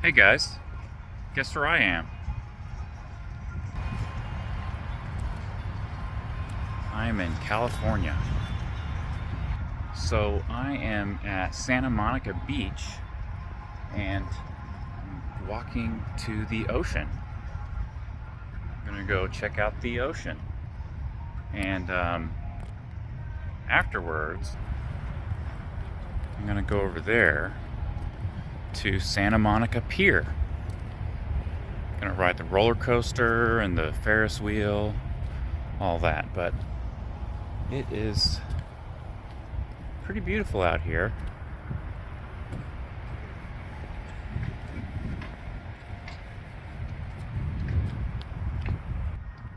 Hey guys, guess where I am? I am in California. So I am at Santa Monica Beach and I'm walking to the ocean. I'm gonna go check out the ocean. And afterwards, I'm gonna go over there to Santa Monica Pier. Gonna ride the roller coaster and the Ferris wheel, all that. But it is pretty beautiful out here.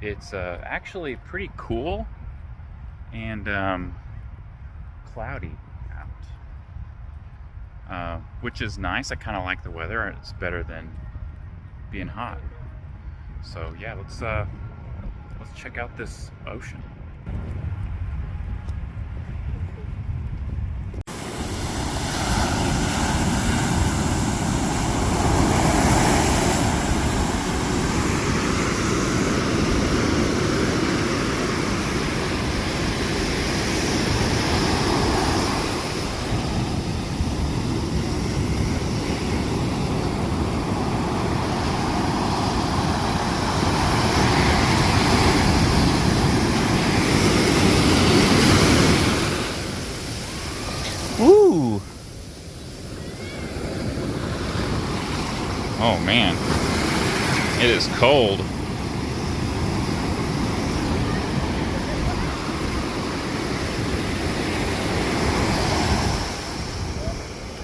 It's actually pretty cool and cloudy out, which is nice. I kind of like the weather. It's better than being hot. So yeah, let's check out this ocean. Ooh! Oh man, it is cold.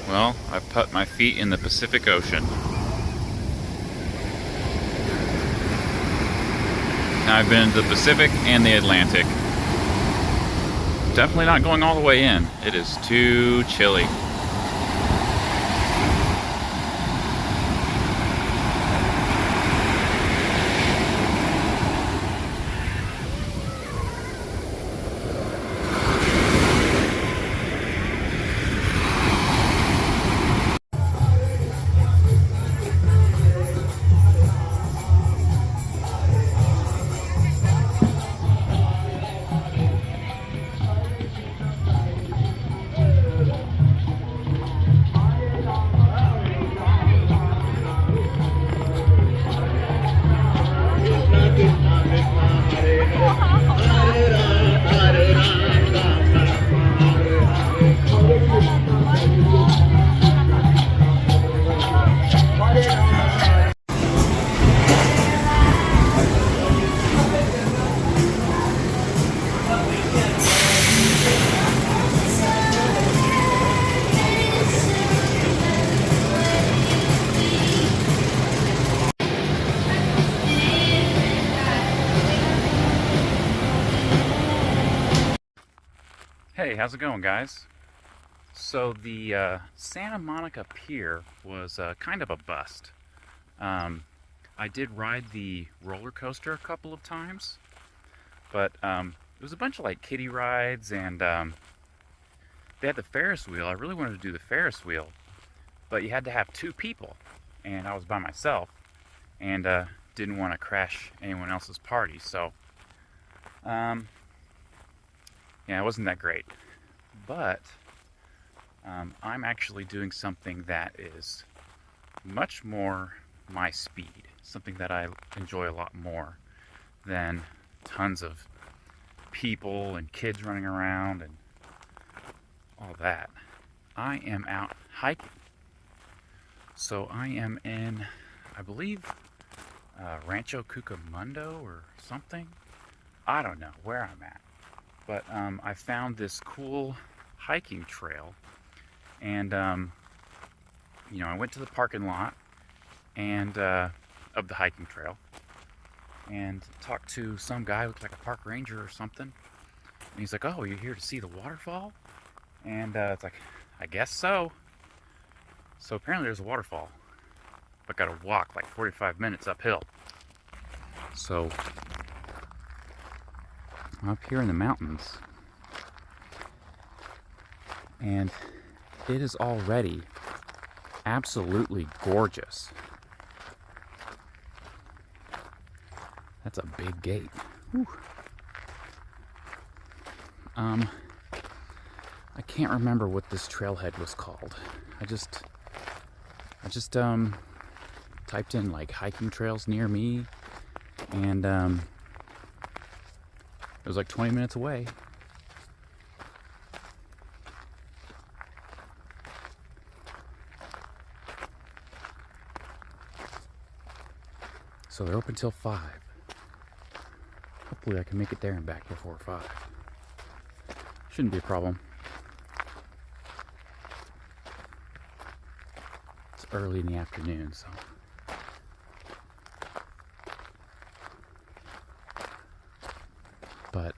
Well, I've put my feet in the Pacific Ocean. Now I've been to the Pacific and the Atlantic. Definitely not going all the way in. It is too chilly. Hey, how's it going, guys? So the Santa Monica Pier was kind of a bust. I did ride the roller coaster a couple of times, but it was a bunch of like kiddie rides, and they had the Ferris wheel. I really wanted to do the Ferris wheel, but you had to have two people, and I was by myself, and didn't want to crash anyone else's party, so um, yeah, it wasn't that great. But I'm actually doing something that is much more my speed, something that I enjoy a lot more than tons of people and kids running around and all that. I am out hiking. So I am in, I believe, Rancho Cucamonga or something. I don't know where I'm at. But I found this cool hiking trail, and I went to the parking lot and of the hiking trail and talked to some guy who looked like a park ranger or something. And he's like, "Oh, you're here to see the waterfall?" And it's like, "I guess so." So apparently there's a waterfall, but got to walk like 45 minutes uphill. So up here in the mountains, and it is already absolutely gorgeous. That's a big gate. Whew. I can't remember what this trailhead was called. I just typed in like hiking trails near me, and it was like 20 minutes away. So they're open till 5. Hopefully I can make it there and back before 5. Shouldn't be a problem. It's early in the afternoon, so. But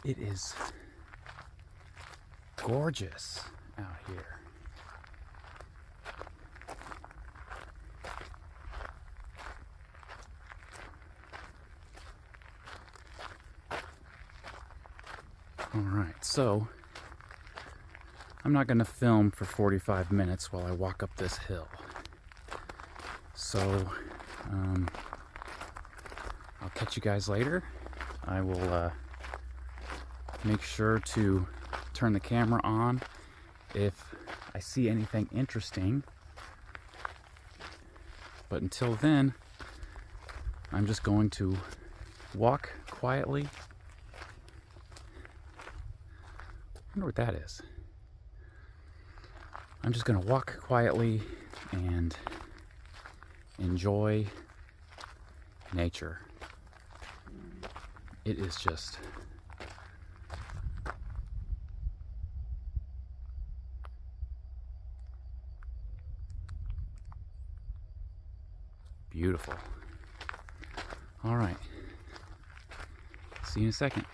it is gorgeous out here. Alright, so I'm not going to film for 45 minutes while I walk up this hill. So I'll catch you guys later. I will make sure to turn the camera on if I see anything interesting. But until then, I'm just going to walk quietly. I wonder what that is. I'm just going to walk quietly and enjoy nature. It is just beautiful. All right. See you in a second.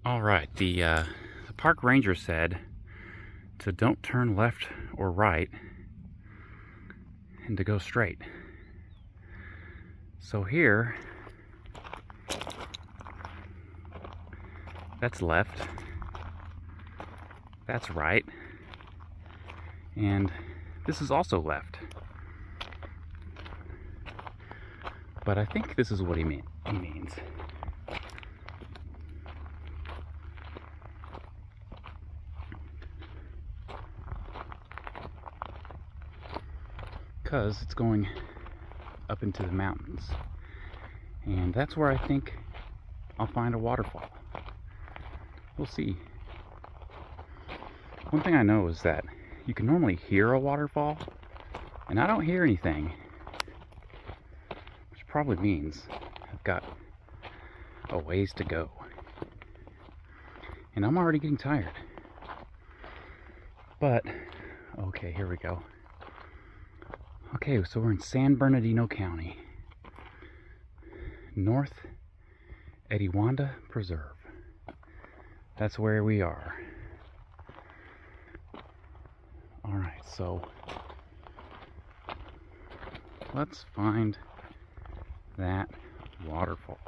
All right, the park ranger said to don't turn left or right and to go straight. So here, that's left, that's right, and this is also left. But I think this is what he means. Because it's going up into the mountains, and that's where I think I'll find a waterfall. We'll see. One thing I know is that you can normally hear a waterfall, and I don't hear anything, which probably means I've got a ways to go, and I'm already getting tired. But okay, here we go. Okay, so we're in San Bernardino County, North Etiwanda Preserve. That's where we are. Alright, so let's find that waterfall.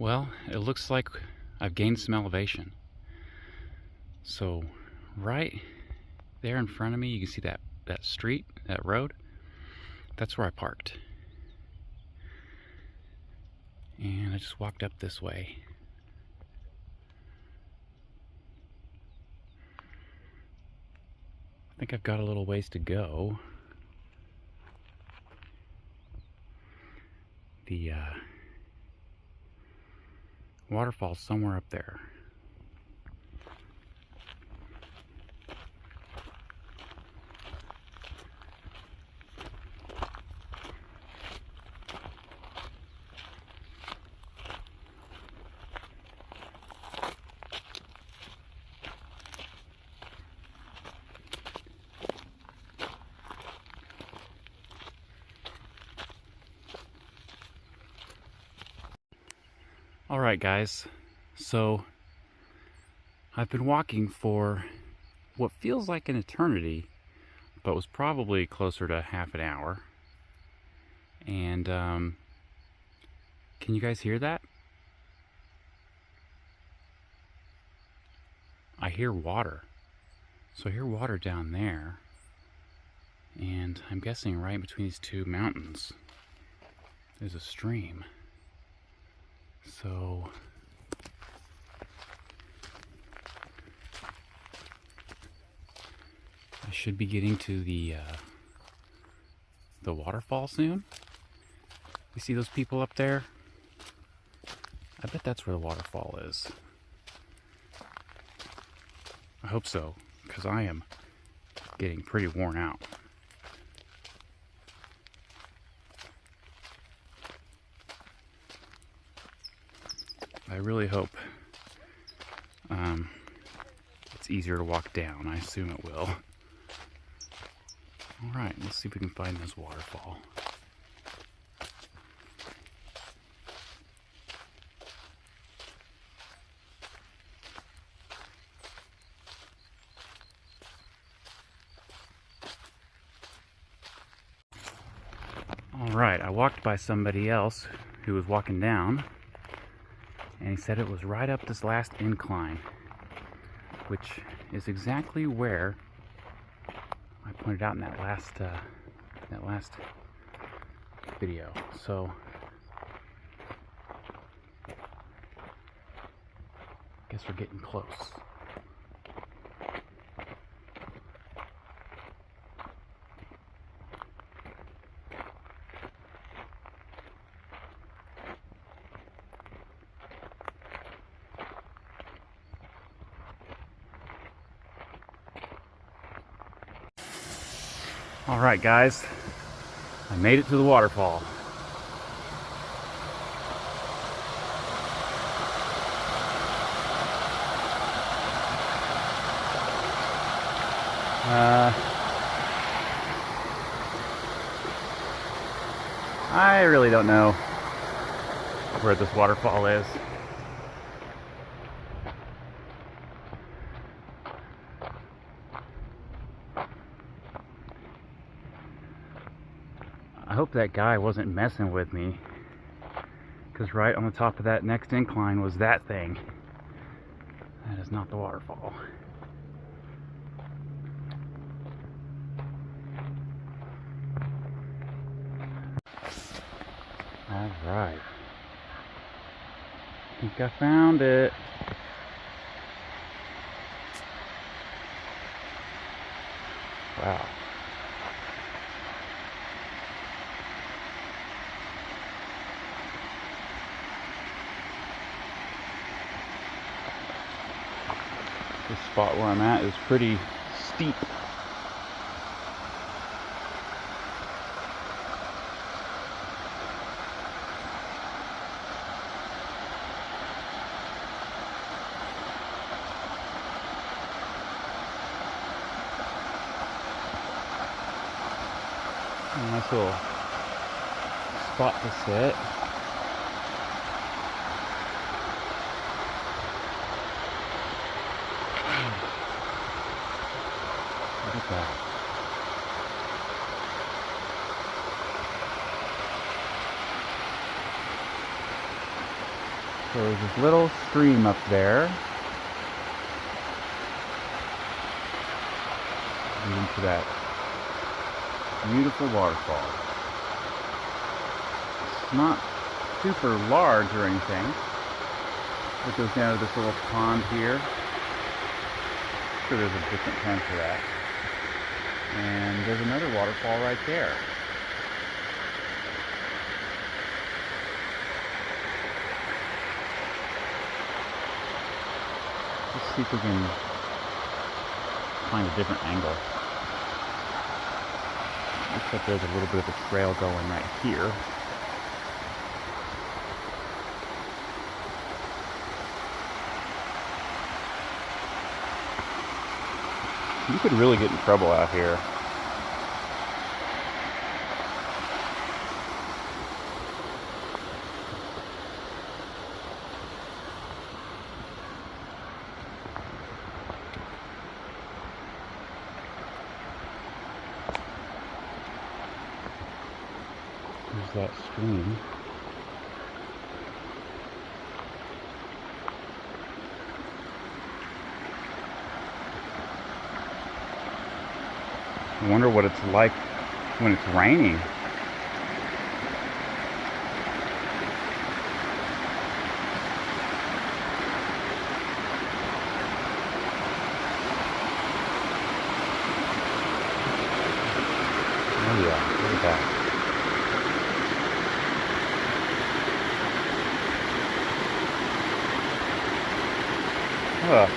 Well, it looks like I've gained some elevation. So right there in front of me, you can see that street, that road. That's where I parked. And I just walked up this way. I think I've got a little ways to go. The waterfall's somewhere up there. Alright guys, so I've been walking for what feels like an eternity, but was probably closer to half an hour. And can you guys hear that? I hear water. So I hear water down there. And I'm guessing right between these two mountains there's a stream. So I should be getting to the waterfall soon. You see those people up there? I bet that's where the waterfall is. I hope so, because I am getting pretty worn out. I really hope it's easier to walk down. I assume it will. Alright, let's see if we can find this waterfall. Alright, I walked by somebody else who was walking down, and he said it was right up this last incline, which is exactly where I pointed out in that last video. So I guess we're getting close. Alright guys, I made it to the waterfall. I really don't know where this waterfall is. I hope that guy wasn't messing with me, because right on the top of that next incline was that thing. That is not the waterfall. Alright. I think I found it. Wow. This spot where I'm at is pretty steep. Nice little spot to sit. Look at that. So there's this little stream up there. Into that beautiful waterfall. It's not super large or anything. It goes down to this little pond here. I'm sure there's a different term for that. And there's another waterfall right there. Let's see if we can find a different angle. Looks like there's a little bit of a trail going right here. You could really get in trouble out here. There's that stream. I wonder what it's like when it's raining. Oh yeah, look at that.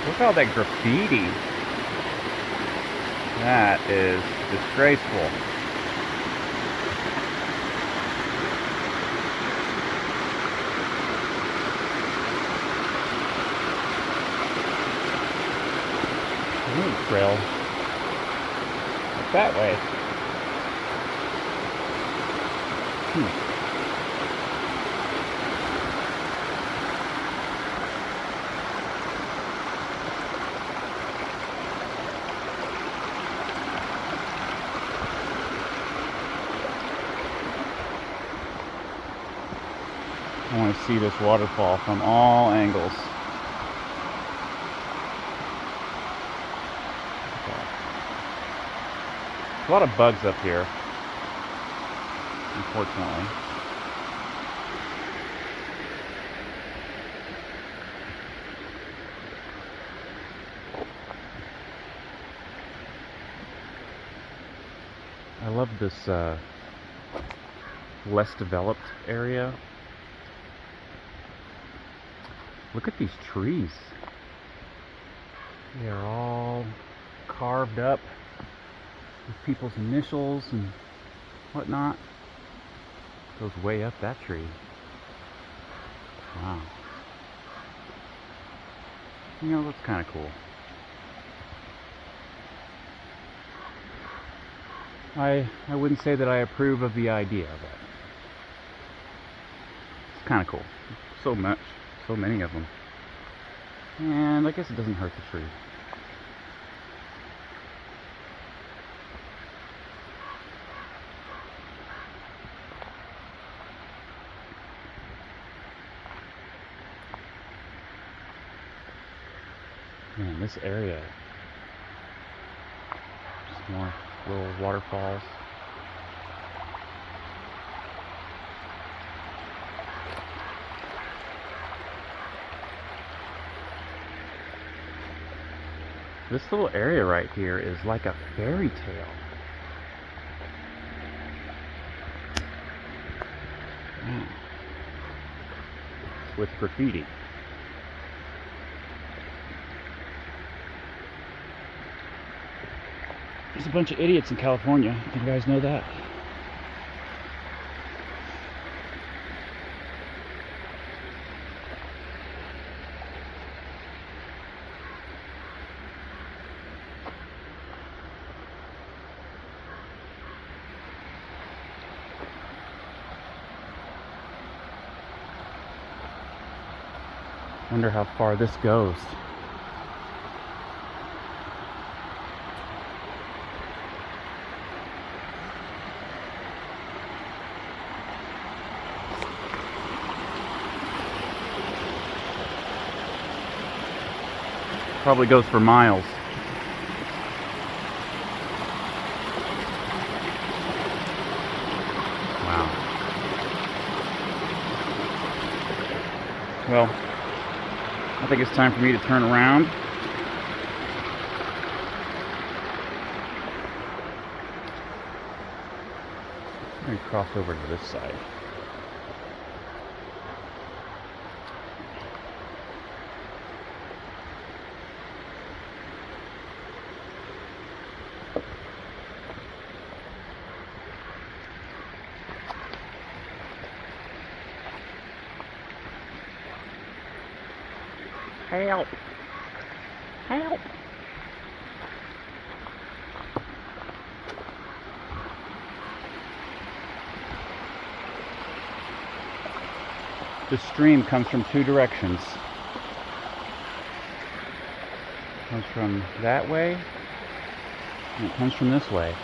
Look at all that graffiti. That is disgraceful. Trail. Look that way. I want to see this waterfall from all angles. A lot of bugs up here, unfortunately. I love this less developed area. Look at these trees. They are all carved up with people's initials and whatnot. Goes way up that tree. Wow. You know, that's kind of cool. I wouldn't say that I approve of the idea, but it's kind of cool. So much, so many of them. And I guess it doesn't hurt the tree. Man, this area, just more little waterfalls. This little area right here is like a fairy tale. With graffiti. There's a bunch of idiots in California. You guys know that? Wonder how far this goes. Probably goes for miles. Wow. Well, I think it's time for me to turn around. I'm going to cross over to this side. Help! Help! The stream comes from two directions. It comes from that way, and it comes from this way.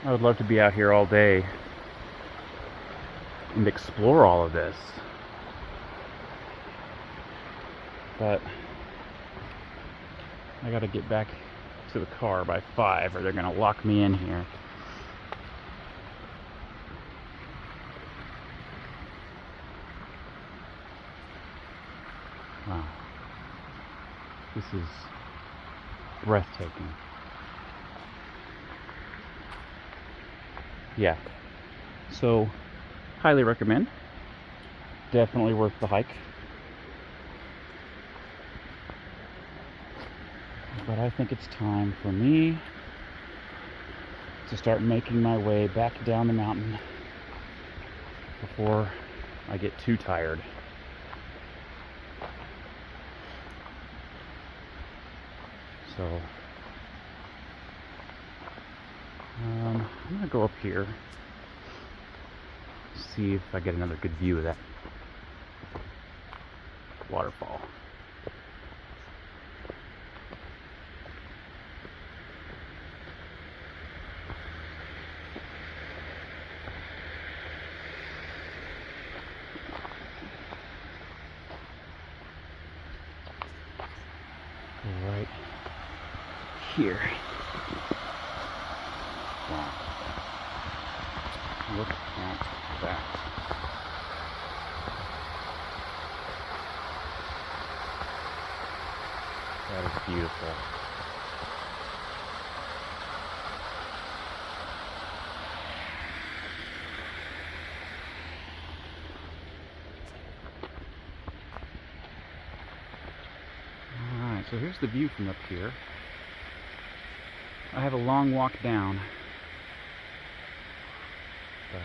I would love to be out here all day and explore all of this. But I gotta get back to the car by 5 or they're gonna lock me in here. Wow. This is breathtaking. Yeah. So, highly recommend. Definitely worth the hike. But I think it's time for me to start making my way back down the mountain before I get too tired. So, I'm gonna go up here, see if I get another good view of that waterfall. Right here. Wow. Look at that. That is beautiful. Alright, so here's the view from up here. I have a long walk down. But,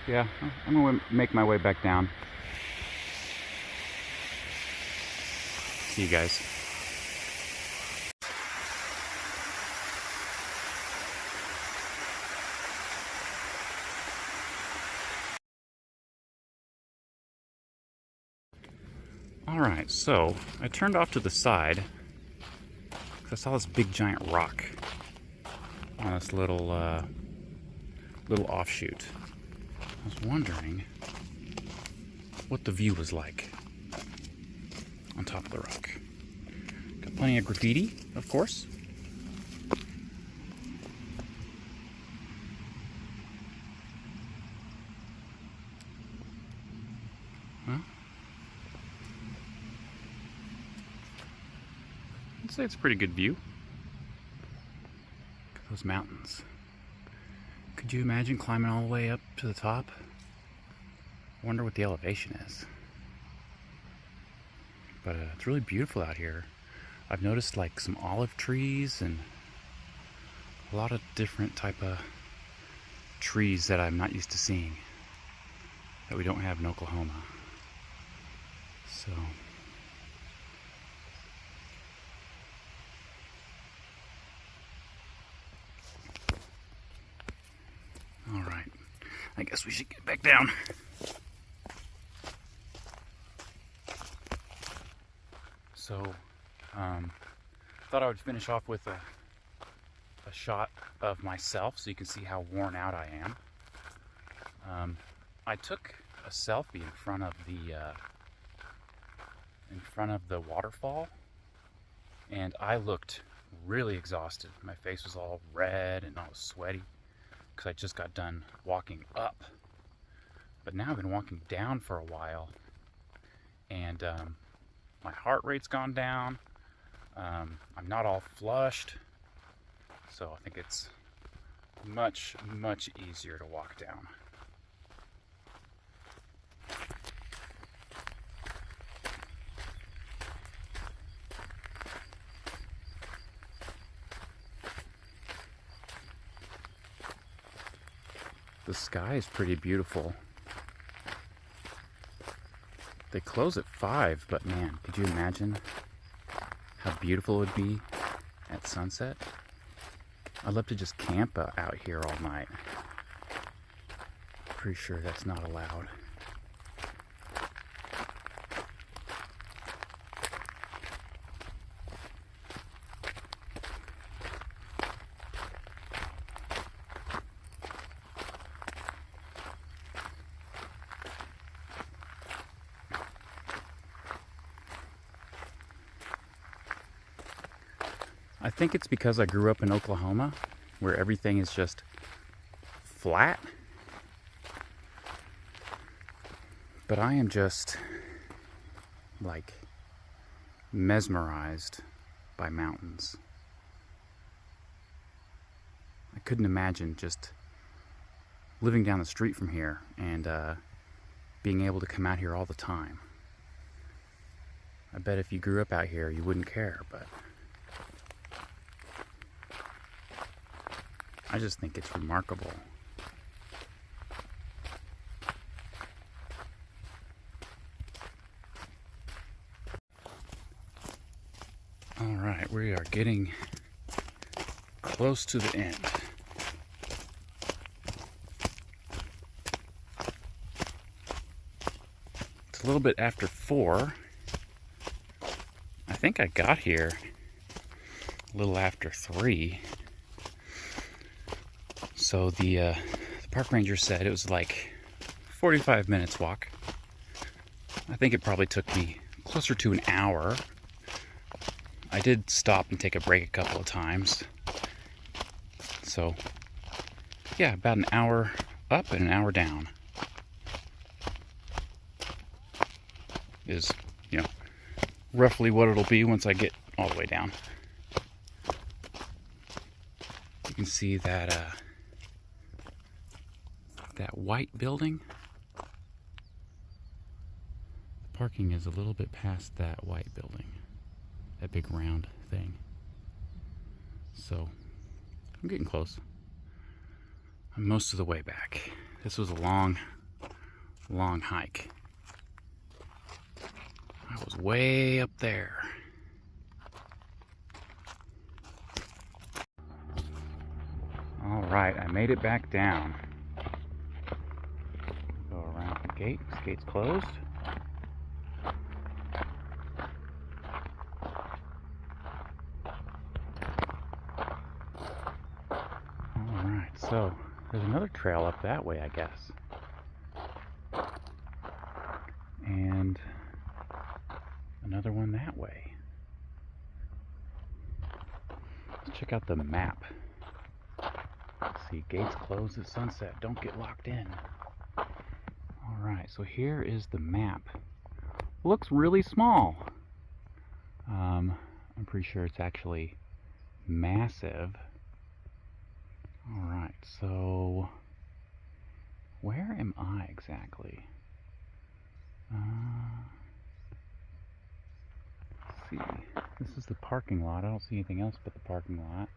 yeah, I'm going to make my way back down. See you guys. Alright, so I turned off to the side because I saw this big giant rock on this little offshoot. I was wondering what the view was like on top of the rock. Got plenty of graffiti, of course. Huh? I'd say it's a pretty good view. Look at those mountains. Could you imagine climbing all the way up to the top? I wonder what the elevation is. But it's really beautiful out here. I've noticed like some olive trees and a lot of different type of trees that I'm not used to seeing, that we don't have in Oklahoma. So alright, I guess we should get back down. So, thought I would finish off with a shot of myself so you can see how worn out I am. I took a selfie in front of the waterfall, and I looked really exhausted. My face was all red and I was sweaty because I just got done walking up. But now I've been walking down for a while, and my heart rate's gone down. I'm not all flushed, so I think it's much, much easier to walk down. The sky is pretty beautiful. They close at 5, but man, could you imagine how beautiful it would be at sunset? I'd love to just camp out here all night. Pretty sure that's not allowed. I think it's because I grew up in Oklahoma, where everything is just flat. But I am just like mesmerized by mountains. I couldn't imagine just living down the street from here and being able to come out here all the time. I bet if you grew up out here, you wouldn't care, but I just think it's remarkable. All right, we are getting close to the end. It's a little bit after 4. I think I got here a little after 3. So the park ranger said it was like 45 minutes walk. I think it probably took me closer to an hour. I did stop and take a break a couple of times. So yeah, about an hour up and an hour down is, roughly what it'll be once I get all the way down. You can see that that white building. The parking is a little bit past that white building, that big round thing. So I'm getting close. I'm most of the way back. This was a long, long hike. I was way up there. All right, I made it back down. Go around the gate. This gate's closed. All right, so there's another trail up that way, I guess. And another one that way. Let's check out the map. Let's see, gates closed at sunset. Don't get locked in. Alright, so here is the map. Looks really small. I'm pretty sure it's actually massive. Alright, so where am I exactly? Let's see. This is the parking lot. I don't see anything else but the parking lot.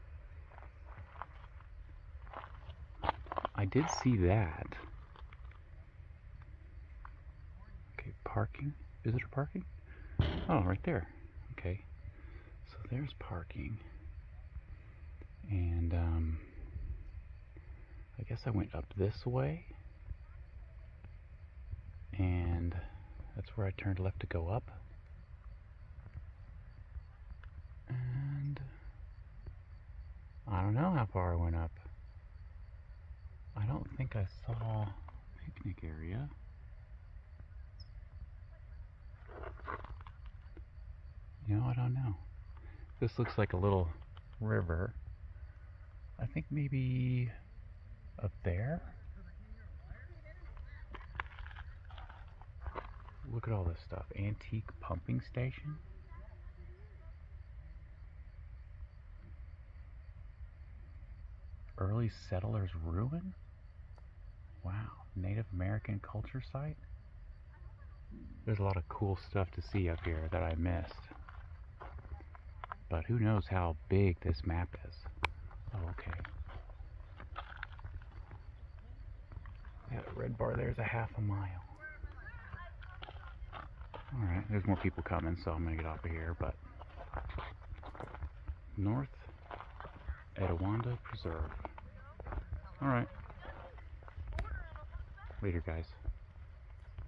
I did see that. Okay, parking. Visitor parking? Oh, right there. Okay. So there's parking. And I guess I went up this way. And that's where I turned left to go up. And how far I went up. I don't think I saw picnic area. You know, I don't know. This looks like a little river. I think maybe up there? Look at all this stuff. Antique pumping station. Early settlers ruin? Wow. Native American culture site? There's a lot of cool stuff to see up here that I missed. But who knows how big this map is. Oh, okay. Yeah, the red bar there's a half a mile. Alright, there's more people coming, so I'm going to get off of here, but North Etiwanda Preserve. Alright. Later, guys.